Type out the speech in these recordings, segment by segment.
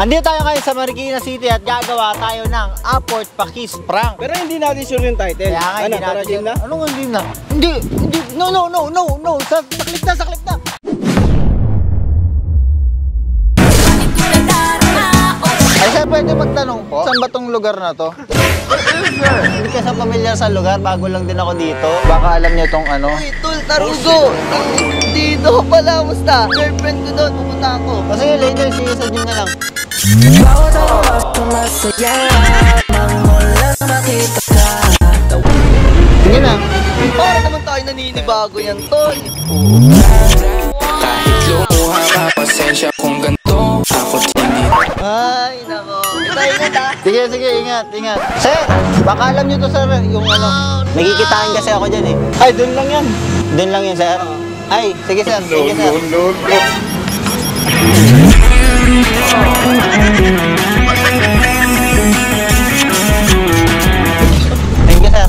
Andito tayo ngayon sa Marikina City at gagawa tayo ng Upward Pakis prank. Pero hindi natin sure yung title. Kaya nga, ano, hindi natin game na? Anong hindi na? Hindi, no. Saklit na. Ay, sir, pwede magtanong po? Saan ba tong lugar na to? Hindi ka sa pamilya sa lugar, bago lang din ako dito. Baka alam niyo tong ano. Uy, Tol, Tarugo! Dito pala, musta? Girlfriend ko doon, pupunta ako. Kasi later, sige sa gym na lang. Bawat oras na masaya nang walang makita ka. Sige na. Para naman tayo naninibago yan, Tol. Kahit lumuha ka, pasensya kung ganito ako hindi. Ay, nako. Ingat ha. Sige, ingat. Sir, baka alam niyo to, sir, yung ano. Nakikitaan kasi ako dyan eh. Ay, doon lang yan. Doon lang yan, sir. Ay, sige, sir. Sige, sir. No. Thank you, sir.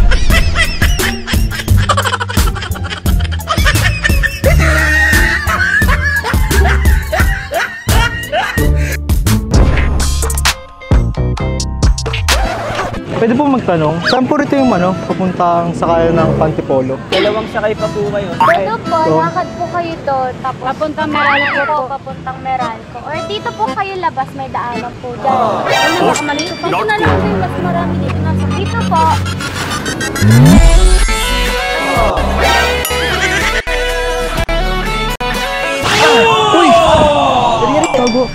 Pwede po magtanong, saan po rito yung papuntang sakayan ng Pantipolo? Dalawang sakay pa po kayo. Dito po, lakad po kayo doon. Tapos papuntang Meralco po. Papuntang Meralco. Or dito po kayo labas, may daanan po dyan. Ano makamali po. Pag na lang kayo, mas marami dito. Nasa dito po. Uy! Tago!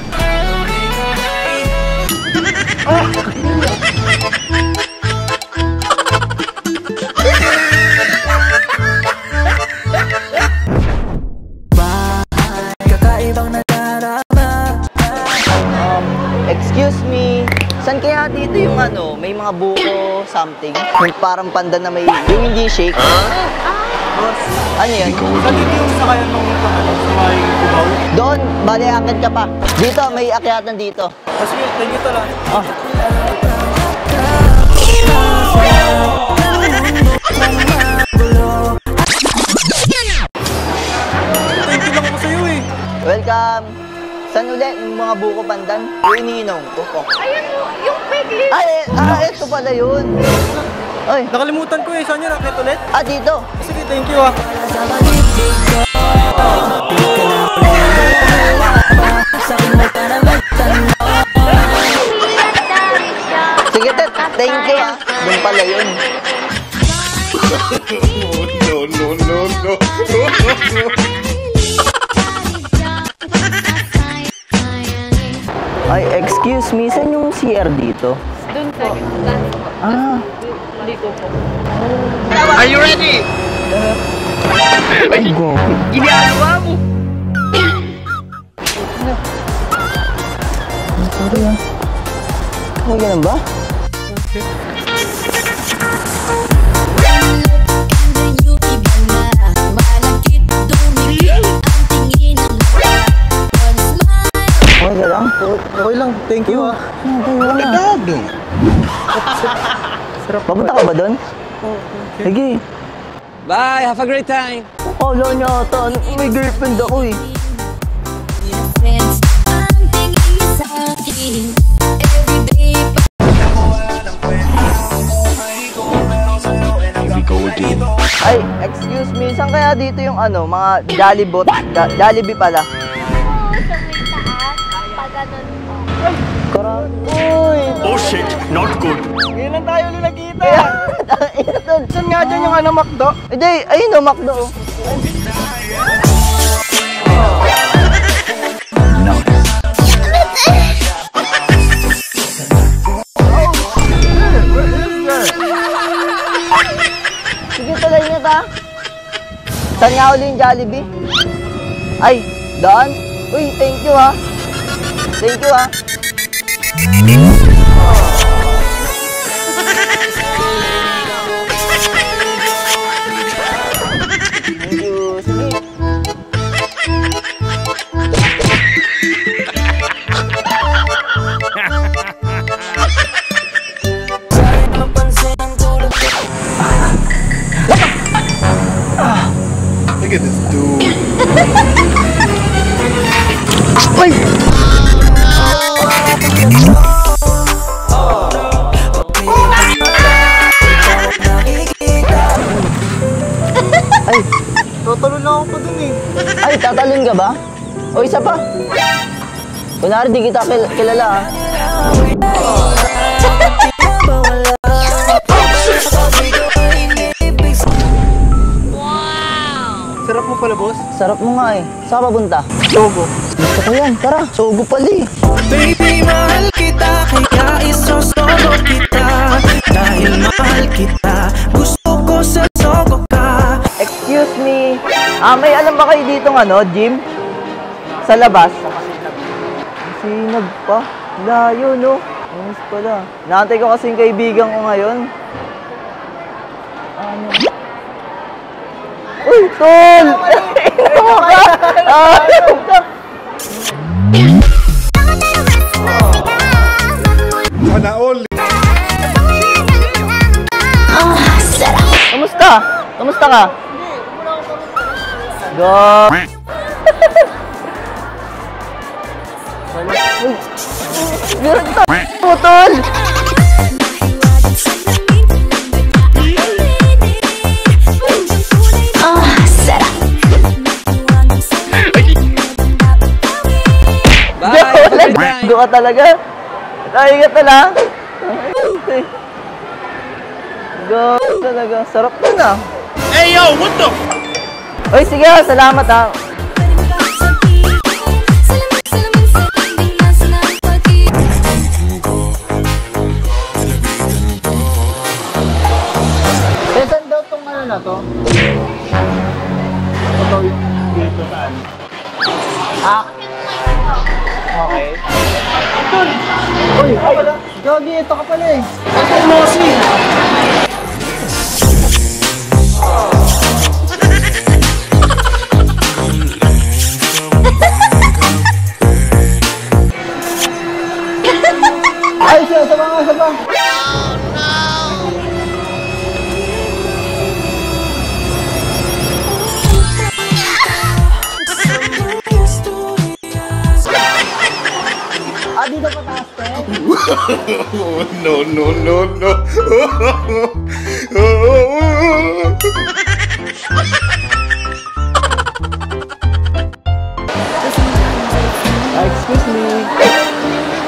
Excuse me. Saan kaya dito yung may mga buko something? Yung parang panda na may, yung hindi shake. Boss, ano yan? Saan dito yung sakayan ng sa may Cubao? Doon, bali akit ka pa. Dito, may akyatan dito. Kasi thank you tala. Thank you lang ako sa'yo eh. Welcome. Saan ulit yung mga buko pandan? Yung iniinom ko. Ayun po, yung piglet. Ito pala yun. Ay, Nakalimutan ko eh. Saan yun? Akit ulit? dito. Sige, thank you ah. Sige, Tet. Thank you ah. Doon pala yun. No. Ay, excuse me. Saan yung CR dito? Doon po. Dito po. Are you ready? Ay, go. Ginagawa mo. Sorry ah. Oh, ganun ba? Okay lang. Okay lang. Thank you ah. Papunta ka ba doon? Sige. Bye, have a great time. Kala niya ata, may girlfriend ako eh. Ay, excuse me, saan kaya dito yung mga Jollibee pala? Oo, sa may taas. Pag ganun po. Uy! Oh shit, not good. Ngayon lang tayo ulit nagkita. Saan nga dyan yung McDo? Hindi, ayun o, McDo. Sige, talay niya ta. Saan nga uli yung Jollibee? Ay, daan? Uy, thank you ha. Thank you ha. Thank you. Sige. Look at this dude. Uy! Ay, Totoo na ako pa dun eh. ay, tatalon ka ba? O isa pa. Kunwari di kita kilala ha. Sarap mo pala, boss. Sarap mo nga eh. Saan ka papunta? Sogo. Gusto ko yan. Tara, sogo pala eh. Baby, mahal kita, kaya isosolo kita. Dahil mahal kita, gusto ko sa sogo ka. Excuse me. May alam ba kayo ditong gym? Sa labas? Sinag pa. Layo, no? Ayos pala. Naantay ko kasi yung kaibigan ko ngayon. Uy, tol! Ino ka! Ayaw ka! Sana all. Kamusta? Kamusta ka? Go! Uy! Meron ka! Tol! Go ka talaga? Tayo ka lang? Go talaga. Sarap na na. Hey yo, what the? Uy, sige ha. Salamat ha. Saan daw tong na to? Ito yung dito saan? Okay. Uy, Gogi, ito ka pala eh. Ito mo si. Ay, siya, sabang. Dito pa taas, te? No. Excuse me.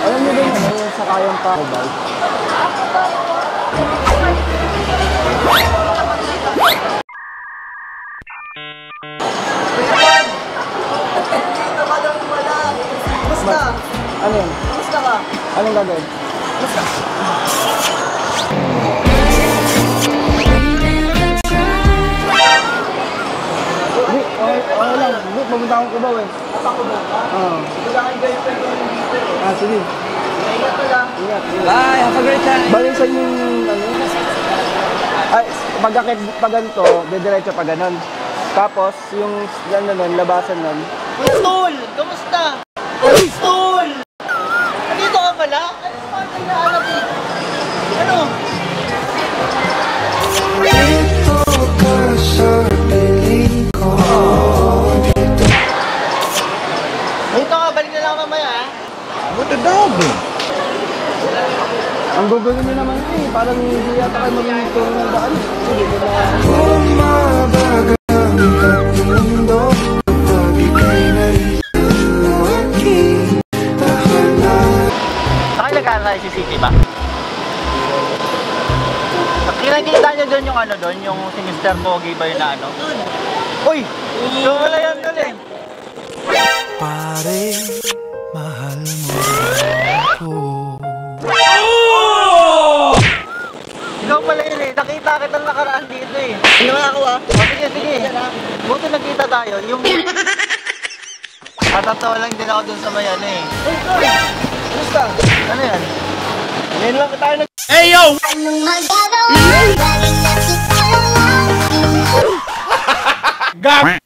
Alam niyo ba yung sa kayang pa ako ba? Ano yun? Gusto ka? Anong gagawin? Gusto. Hindi, okay lang. Hindi, pumunta akong Cubao eh. Ako ba? Oo. Pumunta akong girlfriend ko dito. Sige. Ingat ka lang. Ingat. Bye, have a great time. Balisan yung ano? Ay, pag ganito, didiretso pa ganon. Tapos, yung ano nun, labasan nun. Tol! Kamusta? Tol! Dito ka pala? Ano pa ang naghahanap eh? Ano? Dito ka, balik na lang mamaya ha? What the dog? Ang gugulo nyo naman eh, parang hindi yata kayo mag-ito ng daan. Sige, Saka nag-aaral si City ba? Nakikita nyo doon yung ano doon, yung si Mr. Pogi ba yun na ano? Uy! Ikaw wala yan doon eh! Pare, mahal mo ako. Ikaw pala yun eh, nakita kitang nakaraan dito eh. Ano nga ako ah? Sige. Buti nagkita tayo, yung... Natatawa lang din ako dun sa may ano eh. Hey, Tol! Kumusta? Ano yan? Ngayon lang tayo nag... Hey, yo! Gag!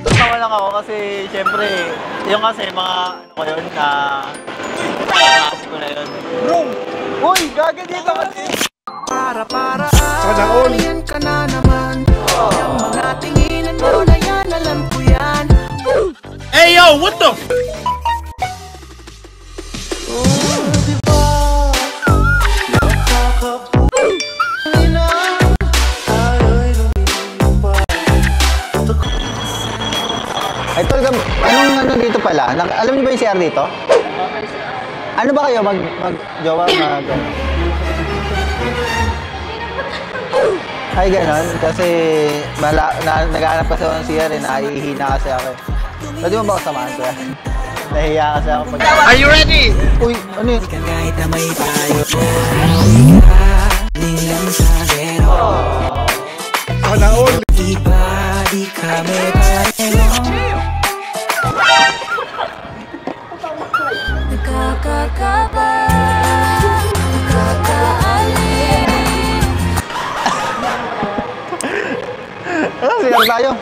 Natawa lang ako kasi syempre, yung kasi mga ano ko yun na... Nakakaas ko na yun. Bro! Uy! Gaga dito kasi! Para, Sana all. yan ka na naman. what the? Ay, tol, anong ano dito pala? Alam niyo ba yung CR dito? Ano ba kayo? Mag-jowa? Ay, ganon. Kasi naghahanap kasi ako ng CR eh. Nakihina kasi ako eh. Pwede mo ba ako samahan ko yan? Nahiya kasi ako pag... Are you ready? Uy, ano yun? Kahit na may tayo nilang sagero. Sana all. Iba di kami pareho. Nakakakaba, nakakaalin. Ano, CR tayo?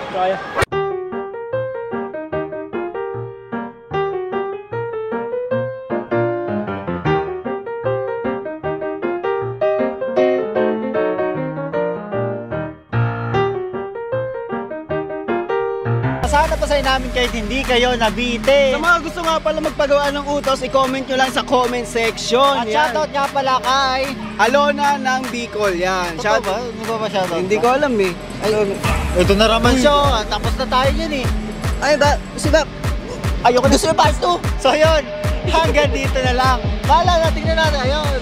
Sana pasahin namin kahit hindi kayo nabite. Sa mga gusto nga pala magpagawa ng utos, i-comment nyo lang sa comment section. At shoutout nga pala kay... Alona ng Bicol, yan. Totoo ba? Hindi ba shoutout? Hindi ko alam eh. Ito na naman siya. Tapos na tayo yun eh. Ay ba, Ayoko na sa part 2. So yun, hanggang dito na lang. Bahala na, tingnan natin. Ayun.